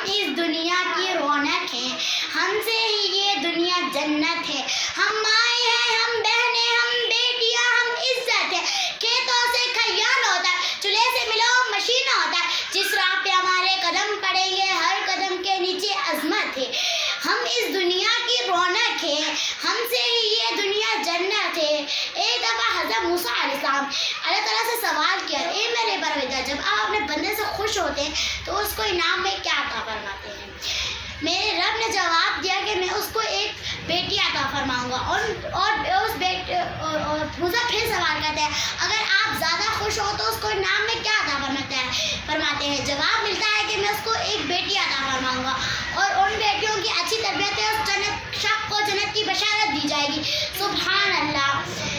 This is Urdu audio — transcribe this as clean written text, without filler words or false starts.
اس دنیا کی رونق ہیں، ہم سے ہی یہ دنیا جنت ہے، ہم مائیں ہیں، ہم بہنیں، ہم بیٹیاں، ہم عزت ہے، کھیتوں سے کھلیان ہوتا ہے، چولہے سے ملو مشین ہوتا ہے، جس راہ پہ ہمارے قدم پڑیں گے ہر قدم کے نیچے عظمت ہے، ہم اس دنیا کی رونق ہے، ہم سے ہی یہ دنیا جنت ہے۔ ایک دفعہ حضرت موسیٰ علیہ السلام اللہ تعالیٰ سے سوال کیا، اے میرے پروردگار، جب آپ اپنے بندے سے خوش ہوتے ہیں تو اس کو انعام میں کیا عطا فرماتے ہیں؟ میرے رب نے جواب دیا کہ میں اس کو ایک بیٹی عطا فرماؤں گا، اور اس بیٹے اور موسیٰ پھر سوال کرتے ہیں، اگر آپ زیادہ خوش ہو تو اس کو انعام میں کیا عطا فرماتے ہیں؟ جواب ملتا ہے کہ میں اس کو ایک بیٹی عطا فرماؤں گا، اور ان بیٹیوں کی اچھی تربیت ہے، اس جنت شخص کو جنت کی بشارت دی جائے گی۔ سبحان اللہ۔